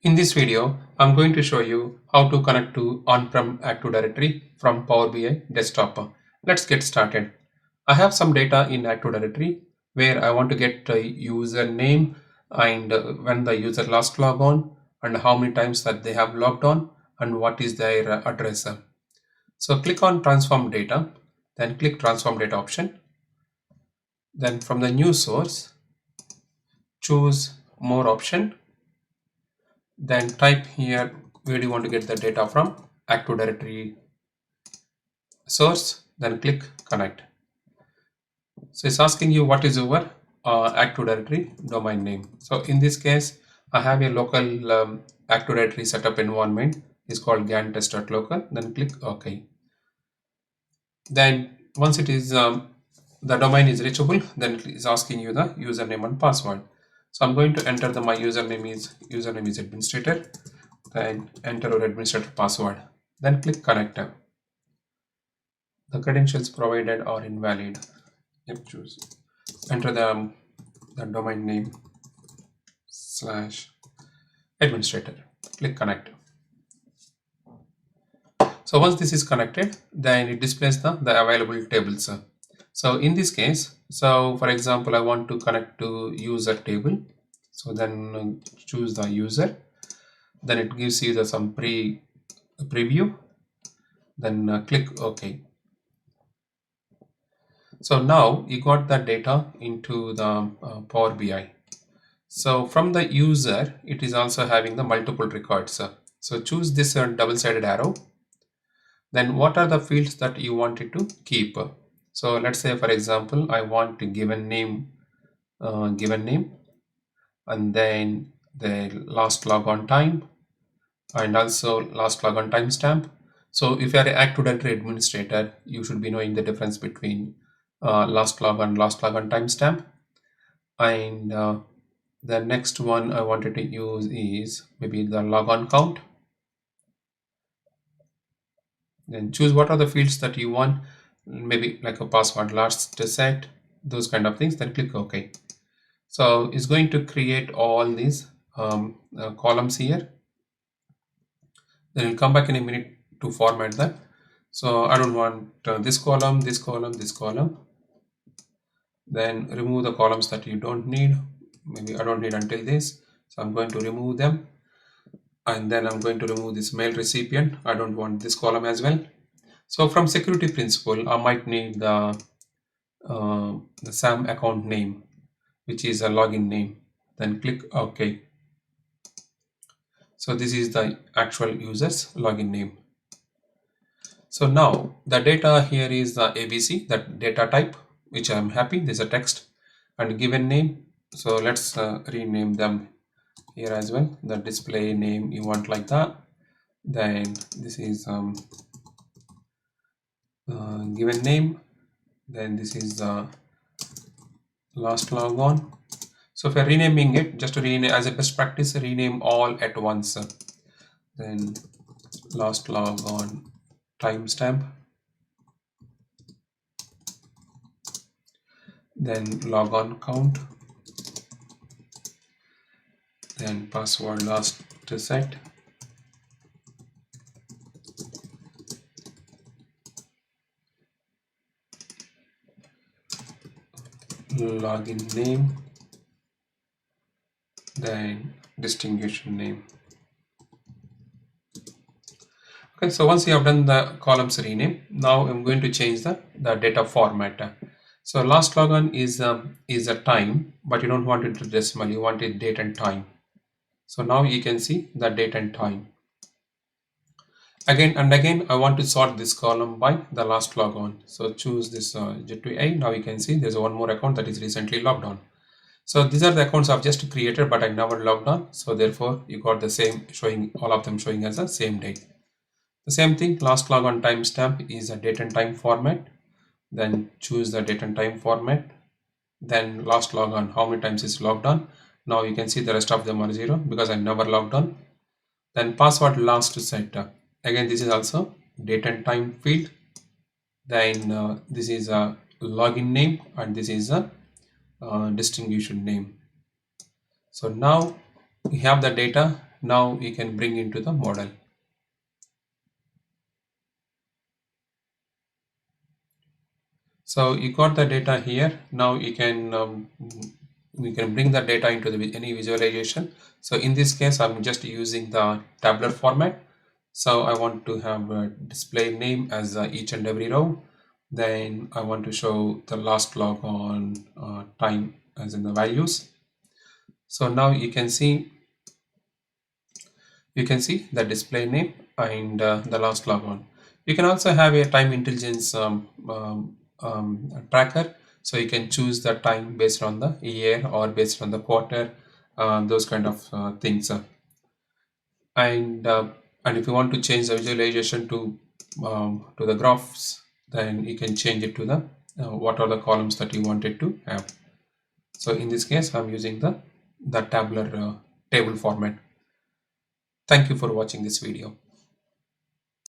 In this video, I'm going to show you how to connect to on-prem Active Directory from Power BI desktop. Let's get started. I have some data in Active Directory where I want to get a username and when the user last log on and how many times that they have logged on and what is their address. So click on transform data, then click transform data option. Then from the new source, choose more option. Then type here where do you want to get the data from, Active Directory source, then click connect. So it's asking you what is your Active Directory domain name. So in this case, I have a local Active Directory setup environment. It's called gantest.local. Then click OK. Then once it is the domain is reachable, then it is asking you the username and password. So I'm going to enter my username is administrator. Then enter your administrator password. Then click connect. The credentials provided are invalid. Yep, choose. Enter the domain name / administrator. Click connect. So once this is connected, then it displays the available tables. So in this case, so for example, I want to connect to user table. So then choose the user. Then it gives you the some preview. Then click OK. So now you got that data into the Power BI. So from the user, it is also having the multiple records. So choose this double-sided arrow. Then what are the fields that you wanted to keep? So let's say, for example, I want to given name, and then the last logon time, and also last logon timestamp. So if you are an Active Directory administrator, you should be knowing the difference between last logon timestamp. And the next one I wanted to use is maybe the logon count. Then choose what are the fields that you want, maybe like a password last set, those kind of things. Then click OK. So it's going to create all these columns here. Then we'll come back in a minute to format that. So I don't want this column, this column, this column. Then remove the columns that you don't need. Maybe I don't need until this. So I'm going to remove them. And then I'm going to remove this mail recipient. I don't want this column as well. So from security principle, I might need the SAM account name, which is a login name. Then click OK. So this is the actual user's login name. So now the data here is the ABC, that data type, which I'm happy. There's a text and given name. So let's rename them here as well. The display name you want like that. Then this is given name. Then this is the last logon. So if you're renaming it, just to rename as a best practice, rename all at once. Then last logon timestamp. Then logon count. Then password last set. Login name. Then distribution name. Okay, so once you have done the columns rename, now I'm going to change the data format. So last logon is a time, but you don't want it to decimal, you want it date and time. So now you can see the date and time. Again and again, I want to sort this column by the last logon. So choose this J2A. Now you can see there's one more account that is recently logged on. So these are the accounts I've just created, but I never logged on. So therefore, you got the same showing, all of them showing as the same date. The same thing, last logon timestamp is a date and time format. Then choose the date and time format. Then last logon, how many times is logged on. Now you can see the rest of them are 0 because I never logged on. Then password last set. Again, this is also date and time field. Then this is a login name and this is a distribution name. So now we have the data now you can bring into the model. So you got the data here. Now you can we can bring the data into any visualization. So in this case, I'm just using the tabular format. So I want to have a display name as each and every row. Then I want to show the last log on time as in the values. So now you can see the display name and the last log on. You can also have a time intelligence tracker. So you can choose the time based on the year or based on the quarter, those kind of things. And and if you want to change the visualization to the graphs, then you can change it to the what are the columns that you wanted to have. So in this case, I'm using the tabular table format. Thank you for watching this video.